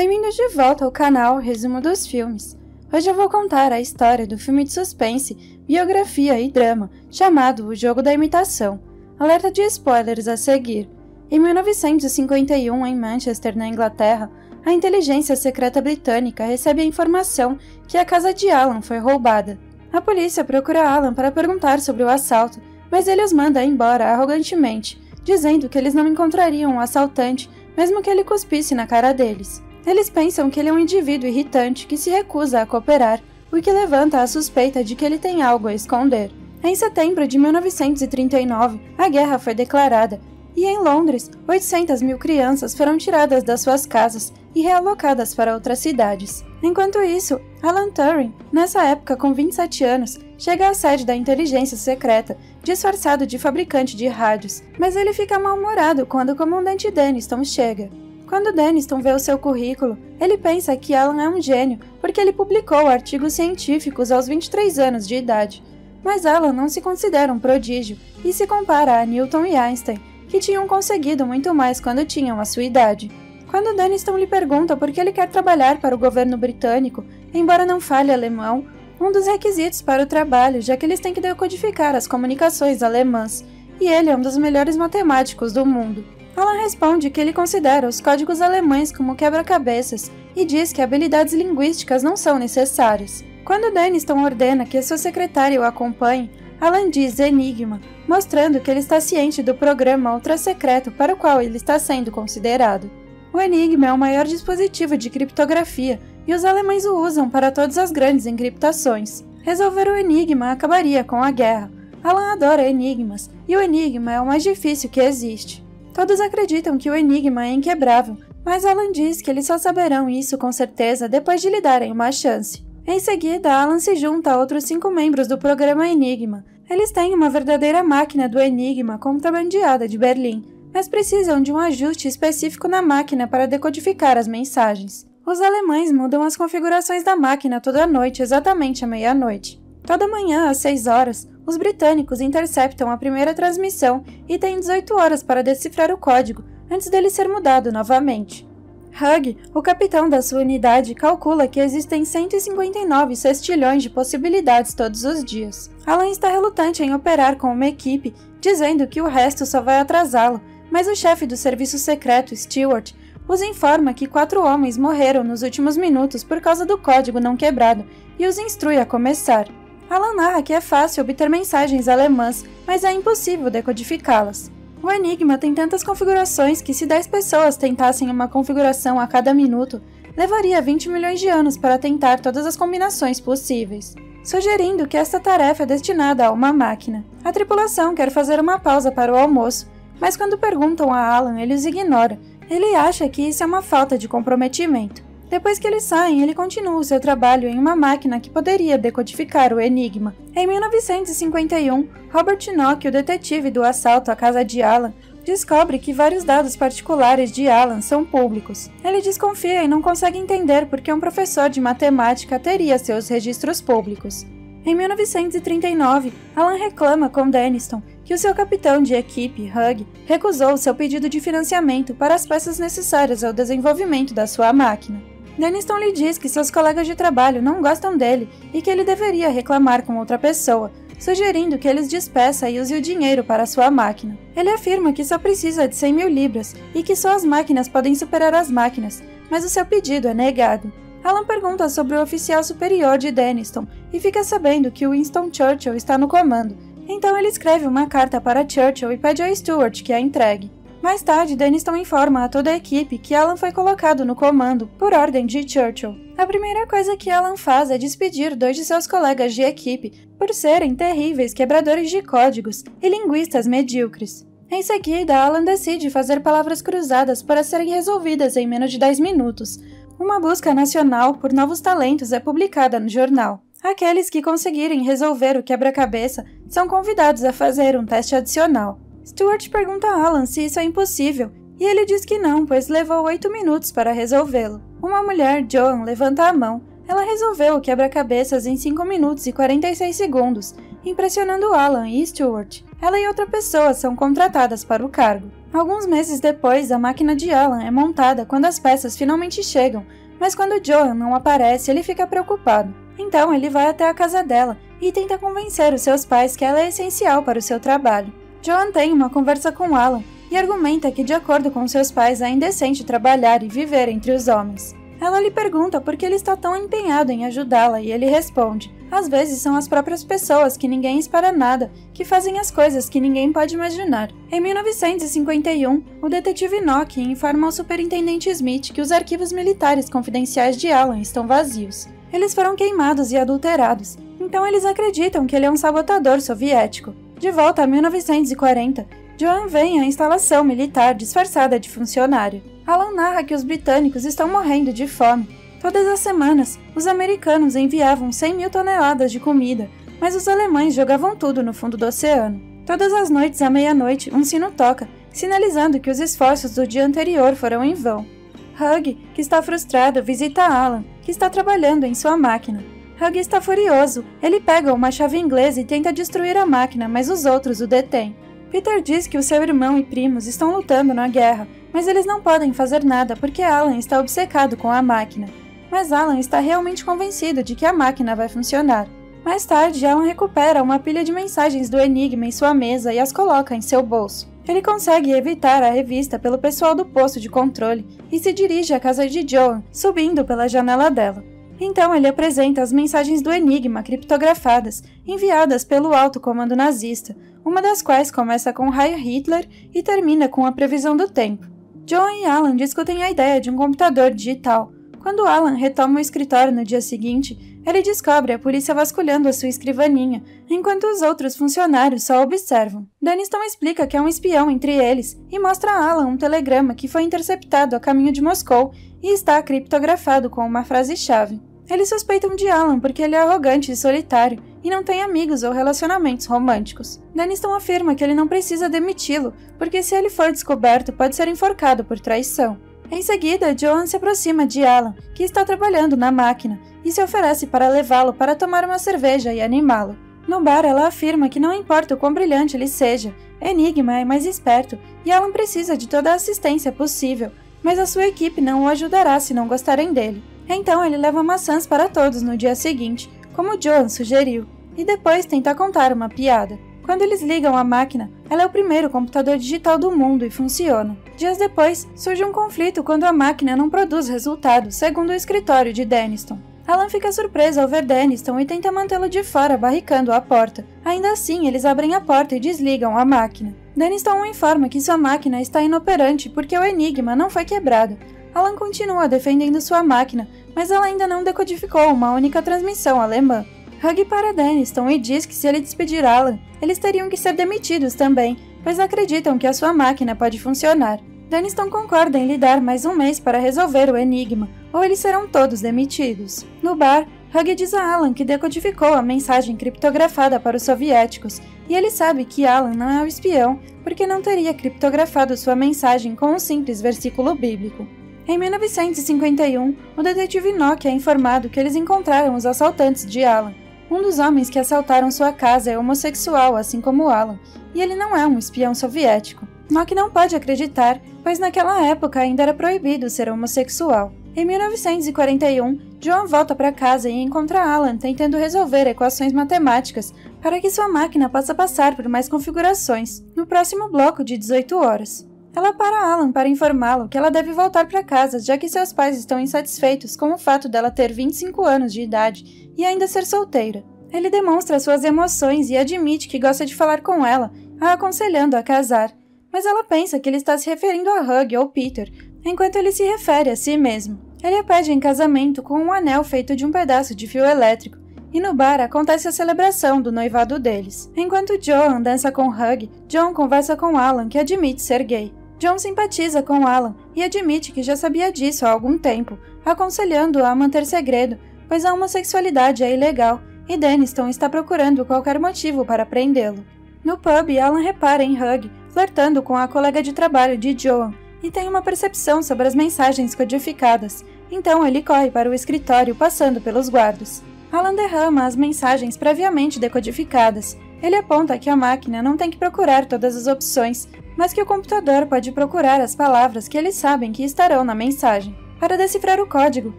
Bem-vindos de volta ao canal Resumo dos Filmes. Hoje eu vou contar a história do filme de suspense, biografia e drama chamado O Jogo da Imitação. Alerta de spoilers a seguir. Em 1951, em Manchester, na Inglaterra, a inteligência secreta britânica recebe a informação que a casa de Alan foi roubada. A polícia procura Alan para perguntar sobre o assalto, mas ele os manda embora arrogantemente, dizendo que eles não encontrariam o assaltante, mesmo que ele cuspisse na cara deles. Eles pensam que ele é um indivíduo irritante que se recusa a cooperar, o que levanta a suspeita de que ele tem algo a esconder. Em setembro de 1939, a guerra foi declarada, e em Londres, 800 mil crianças foram tiradas das suas casas e realocadas para outras cidades. Enquanto isso, Alan Turing, nessa época com 27 anos, chega à sede da inteligência secreta, disfarçado de fabricante de rádios, mas ele fica mal-humorado quando o comandante Denniston chega. Quando Denniston vê o seu currículo, ele pensa que Alan é um gênio porque ele publicou artigos científicos aos 23 anos de idade. Mas Alan não se considera um prodígio e se compara a Newton e Einstein, que tinham conseguido muito mais quando tinham a sua idade. Quando Denniston lhe pergunta por que ele quer trabalhar para o governo britânico, embora não fale alemão, um dos requisitos para o trabalho, já que eles têm que decodificar as comunicações alemãs, e ele é um dos melhores matemáticos do mundo. Alan responde que ele considera os códigos alemães como quebra-cabeças e diz que habilidades linguísticas não são necessárias. Quando Denniston ordena que a sua secretária o acompanhe, Alan diz Enigma, mostrando que ele está ciente do programa ultra-secreto para o qual ele está sendo considerado. O Enigma é o maior dispositivo de criptografia e os alemães o usam para todas as grandes encriptações. Resolver o Enigma acabaria com a guerra. Alan adora enigmas, e o Enigma é o mais difícil que existe. Todos acreditam que o Enigma é inquebrável, mas Alan diz que eles só saberão isso com certeza depois de lhe darem uma chance. Em seguida, Alan se junta a outros 5 membros do programa Enigma. Eles têm uma verdadeira máquina do Enigma contrabandeada de Berlim, mas precisam de um ajuste específico na máquina para decodificar as mensagens. Os alemães mudam as configurações da máquina toda noite, exatamente à meia-noite. Toda manhã, às 6 horas, os britânicos interceptam a primeira transmissão e têm 18 horas para decifrar o código, antes dele ser mudado novamente. Hugh, o capitão da sua unidade, calcula que existem 159 sextilhões de possibilidades todos os dias. Alan está relutante em operar com uma equipe, dizendo que o resto só vai atrasá-lo, mas o chefe do serviço secreto, Stewart, os informa que 4 homens morreram nos últimos minutos por causa do código não quebrado e os instrui a começar. Alan narra que é fácil obter mensagens alemãs, mas é impossível decodificá-las. O Enigma tem tantas configurações que se 10 pessoas tentassem uma configuração a cada minuto, levaria 20 milhões de anos para tentar todas as combinações possíveis, sugerindo que esta tarefa é destinada a uma máquina. A tripulação quer fazer uma pausa para o almoço, mas quando perguntam a Alan, ele os ignora. Ele acha que isso é uma falta de comprometimento. Depois que eles saem, ele continua o seu trabalho em uma máquina que poderia decodificar o Enigma. Em 1951, Robert Nock, o detetive do assalto à casa de Alan, descobre que vários dados particulares de Alan são públicos. Ele desconfia e não consegue entender por que um professor de matemática teria seus registros públicos. Em 1939, Alan reclama com Denniston que o seu capitão de equipe, Hugh, recusou seu pedido de financiamento para as peças necessárias ao desenvolvimento da sua máquina. Denniston lhe diz que seus colegas de trabalho não gostam dele e que ele deveria reclamar com outra pessoa, sugerindo que eles despeça e use o dinheiro para sua máquina. Ele afirma que só precisa de 100 mil libras e que só as máquinas podem superar as máquinas, mas o seu pedido é negado. Alan pergunta sobre o oficial superior de Denniston e fica sabendo que Winston Churchill está no comando. Então ele escreve uma carta para Churchill e pede a Stuart que a entregue. Mais tarde, Denniston informa a toda a equipe que Alan foi colocado no comando por ordem de Churchill. A primeira coisa que Alan faz é despedir 2 de seus colegas de equipe por serem terríveis quebradores de códigos e linguistas medíocres. Em seguida, Alan decide fazer palavras cruzadas para serem resolvidas em menos de 10 minutos. Uma busca nacional por novos talentos é publicada no jornal. Aqueles que conseguirem resolver o quebra-cabeça são convidados a fazer um teste adicional. Stuart pergunta a Alan se isso é impossível, e ele diz que não, pois levou 8 minutos para resolvê-lo. Uma mulher, Joan, levanta a mão. Ela resolveu o quebra-cabeças em 5 minutos e 46 segundos, impressionando Alan e Stuart. Ela e outra pessoa são contratadas para o cargo. Alguns meses depois, a máquina de Alan é montada quando as peças finalmente chegam, mas quando Joan não aparece, ele fica preocupado. Então ele vai até a casa dela e tenta convencer os seus pais que ela é essencial para o seu trabalho. Joan tem uma conversa com Alan e argumenta que, de acordo com seus pais, é indecente trabalhar e viver entre os homens. Ela lhe pergunta por que ele está tão empenhado em ajudá-la e ele responde: às vezes são as próprias pessoas que ninguém espera nada, que fazem as coisas que ninguém pode imaginar. Em 1951, o detetive Nock informa ao superintendente Smith que os arquivos militares confidenciais de Alan estão vazios. Eles foram queimados e adulterados, então eles acreditam que ele é um sabotador soviético. De volta a 1940, Joan vem à instalação militar disfarçada de funcionário. Alan narra que os britânicos estão morrendo de fome. Todas as semanas, os americanos enviavam 100 mil toneladas de comida, mas os alemães jogavam tudo no fundo do oceano. Todas as noites à meia-noite, um sino toca, sinalizando que os esforços do dia anterior foram em vão. Hugh, que está frustrado, visita Alan, que está trabalhando em sua máquina. Hugh está furioso. Ele pega uma chave inglesa e tenta destruir a máquina, mas os outros o detêm. Peter diz que o seu irmão e primos estão lutando na guerra, mas eles não podem fazer nada porque Alan está obcecado com a máquina. Mas Alan está realmente convencido de que a máquina vai funcionar. Mais tarde, Alan recupera uma pilha de mensagens do Enigma em sua mesa e as coloca em seu bolso. Ele consegue evitar a revista pelo pessoal do posto de controle e se dirige à casa de Joan, subindo pela janela dela. Então ele apresenta as mensagens do Enigma criptografadas, enviadas pelo alto comando nazista, uma das quais começa com Heil Hitler e termina com a previsão do tempo. Joan e Alan discutem a ideia de um computador digital. Quando Alan retoma o escritório no dia seguinte, ele descobre a polícia vasculhando a sua escrivaninha, enquanto os outros funcionários só observam. Denniston explica que é um espião entre eles e mostra a Alan um telegrama que foi interceptado a caminho de Moscou e está criptografado com uma frase-chave. Eles suspeitam de Alan porque ele é arrogante e solitário e não tem amigos ou relacionamentos românticos. Denniston afirma que ele não precisa demiti-lo, porque se ele for descoberto pode ser enforcado por traição. Em seguida, Joan se aproxima de Alan, que está trabalhando na máquina, e se oferece para levá-lo para tomar uma cerveja e animá-lo. No bar, ela afirma que não importa o quão brilhante ele seja, Enigma é mais esperto e Alan precisa de toda a assistência possível, mas a sua equipe não o ajudará se não gostarem dele. Então ele leva maçãs para todos no dia seguinte, como Joan sugeriu, e depois tenta contar uma piada. Quando eles ligam a máquina, ela é o primeiro computador digital do mundo e funciona. Dias depois, surge um conflito quando a máquina não produz resultados, segundo o escritório de Denniston. Alan fica surpreso ao ver Denniston e tenta mantê-lo de fora, barricando a porta. Ainda assim, eles abrem a porta e desligam a máquina. Denniston o informa que sua máquina está inoperante porque o Enigma não foi quebrado. Alan continua defendendo sua máquina, mas ela ainda não decodificou uma única transmissão alemã. Hugh para Denniston e diz que se ele despedir Alan, eles teriam que ser demitidos também, pois acreditam que a sua máquina pode funcionar. Denniston concorda em lhe dar mais um mês para resolver o enigma, ou eles serão todos demitidos. No bar, Hugh diz a Alan que decodificou a mensagem criptografada para os soviéticos, e ele sabe que Alan não é o espião, porque não teria criptografado sua mensagem com um simples versículo bíblico. Em 1951, o detetive Nock é informado que eles encontraram os assaltantes de Alan. Um dos homens que assaltaram sua casa é homossexual, assim como Alan, e ele não é um espião soviético. Nock não pode acreditar, pois naquela época ainda era proibido ser homossexual. Em 1941, Joan volta para casa e encontra Alan tentando resolver equações matemáticas para que sua máquina possa passar por mais configurações, no próximo bloco de 18 horas. Ela para Alan para informá-lo que ela deve voltar para casa, já que seus pais estão insatisfeitos com o fato dela ter 25 anos de idade e ainda ser solteira. Ele demonstra suas emoções e admite que gosta de falar com ela, a aconselhando a casar, mas ela pensa que ele está se referindo a Hugh ou Peter, enquanto ele se refere a si mesmo. Ele a pede em casamento com um anel feito de um pedaço de fio elétrico, e no bar acontece a celebração do noivado deles. Enquanto Joan dança com Hugh, John conversa com Alan, que admite ser gay. John simpatiza com Alan e admite que já sabia disso há algum tempo, aconselhando-o a manter segredo, pois a homossexualidade é ilegal e Denniston está procurando qualquer motivo para prendê-lo. No pub, Alan repara em Hugh, flertando com a colega de trabalho de Joan, e tem uma percepção sobre as mensagens codificadas, então ele corre para o escritório passando pelos guardas. Alan derrama as mensagens previamente decodificadas. Ele aponta que a máquina não tem que procurar todas as opções, mas que o computador pode procurar as palavras que eles sabem que estarão na mensagem. Para decifrar o código,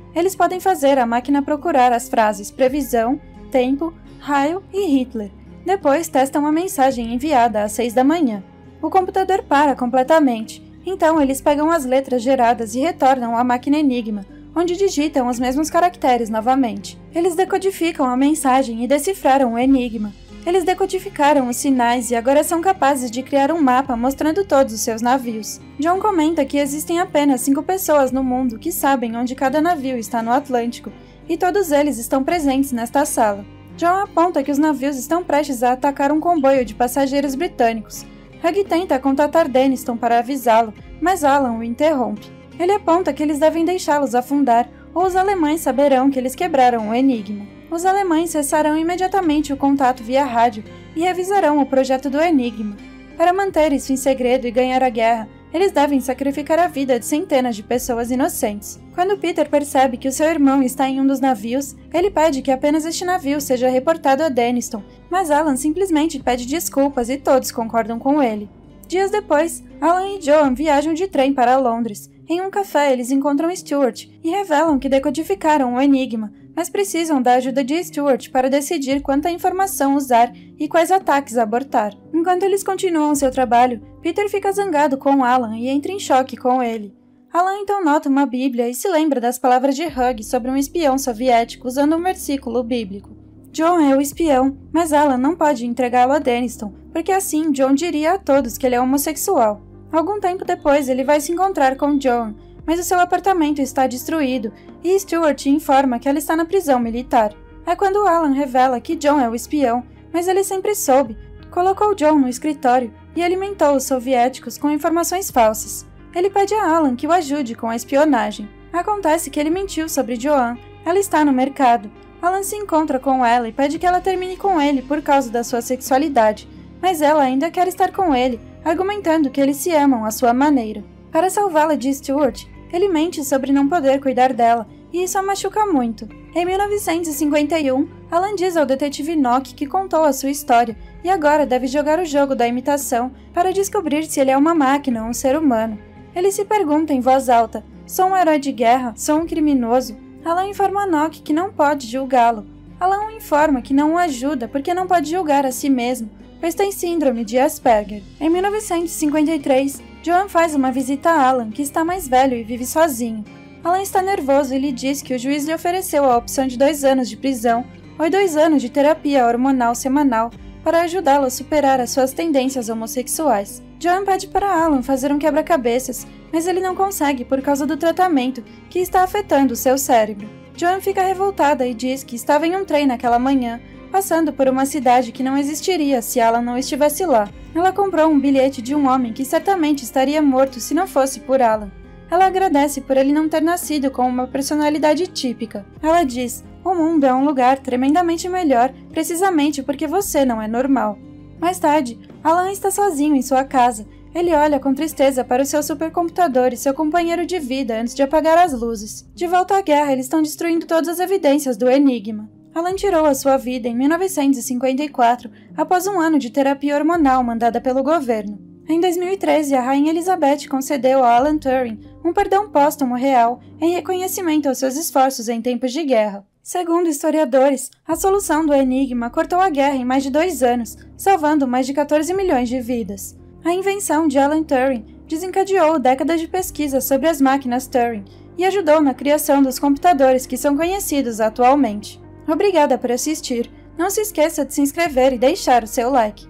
eles podem fazer a máquina procurar as frases previsão, tempo, raio e Hitler. Depois testam a mensagem enviada às 6 da manhã. O computador para completamente, então eles pegam as letras geradas e retornam à máquina Enigma, onde digitam os mesmos caracteres novamente. Eles decodificam a mensagem e decifraram o enigma. Eles decodificaram os sinais e agora são capazes de criar um mapa mostrando todos os seus navios. John comenta que existem apenas 5 pessoas no mundo que sabem onde cada navio está no Atlântico, e todos eles estão presentes nesta sala. John aponta que os navios estão prestes a atacar um comboio de passageiros britânicos. Hug tenta contatar Denniston para avisá-lo, mas Alan o interrompe. Ele aponta que eles devem deixá-los afundar, ou os alemães saberão que eles quebraram o enigma. Os alemães cessarão imediatamente o contato via rádio e revisarão o projeto do enigma. Para manter isso em segredo e ganhar a guerra, eles devem sacrificar a vida de centenas de pessoas inocentes. Quando Peter percebe que o seu irmão está em um dos navios, ele pede que apenas este navio seja reportado a Denniston, mas Alan simplesmente pede desculpas e todos concordam com ele. Dias depois, Alan e Joan viajam de trem para Londres. Em um café, eles encontram Stuart e revelam que decodificaram o enigma, mas precisam da ajuda de Stuart para decidir quanta informação usar e quais ataques abortar. Enquanto eles continuam seu trabalho, Peter fica zangado com Alan e entra em choque com ele. Alan então nota uma Bíblia e se lembra das palavras de Hug sobre um espião soviético usando um versículo bíblico. John é o espião, mas Alan não pode entregá-lo a Denniston, porque assim John diria a todos que ele é homossexual. Algum tempo depois, ele vai se encontrar com John, mas o seu apartamento está destruído e Stuart informa que ela está na prisão militar. É quando Alan revela que John é o espião, mas ele sempre soube, colocou John no escritório e alimentou os soviéticos com informações falsas. Ele pede a Alan que o ajude com a espionagem. Acontece que ele mentiu sobre Joan, ela está no mercado. Alan se encontra com ela e pede que ela termine com ele por causa da sua sexualidade, mas ela ainda quer estar com ele, argumentando que eles se amam à sua maneira. Para salvá-la de Stuart, ele mente sobre não poder cuidar dela, e isso a machuca muito. Em 1951, Alan diz ao detetive Nock que contou a sua história e agora deve jogar o jogo da imitação para descobrir se ele é uma máquina ou um ser humano. Ele se pergunta em voz alta: sou um herói de guerra? Sou um criminoso? Alan informa Nock que não pode julgá-lo. Alan o informa que não o ajuda porque não pode julgar a si mesmo, pois tem síndrome de Asperger. Em 1953, Joan faz uma visita a Alan, que está mais velho e vive sozinho. Alan está nervoso e lhe diz que o juiz lhe ofereceu a opção de 2 anos de prisão ou 2 anos de terapia hormonal semanal para ajudá-lo a superar as suas tendências homossexuais. Joan pede para Alan fazer um quebra-cabeças, mas ele não consegue por causa do tratamento que está afetando o seu cérebro. Joan fica revoltada e diz que estava em um trem naquela manhã, passando por uma cidade que não existiria se Alan não estivesse lá. Ela comprou um bilhete de um homem que certamente estaria morto se não fosse por Alan. Ela agradece por ele não ter nascido com uma personalidade típica. Ela diz: o mundo é um lugar tremendamente melhor precisamente porque você não é normal. Mais tarde, Alan está sozinho em sua casa. Ele olha com tristeza para o seu supercomputador e seu companheiro de vida antes de apagar as luzes. De volta à guerra, eles estão destruindo todas as evidências do enigma. Alan tirou a sua vida em 1954, após um ano de terapia hormonal mandada pelo governo. Em 2013, a Rainha Elizabeth concedeu a Alan Turing um perdão póstumo real em reconhecimento aos seus esforços em tempos de guerra. Segundo historiadores, a solução do enigma cortou a guerra em mais de 2 anos, salvando mais de 14 milhões de vidas. A invenção de Alan Turing desencadeou décadas de pesquisa sobre as máquinas Turing e ajudou na criação dos computadores que são conhecidos atualmente. Obrigada por assistir. Não se esqueça de se inscrever e deixar o seu like.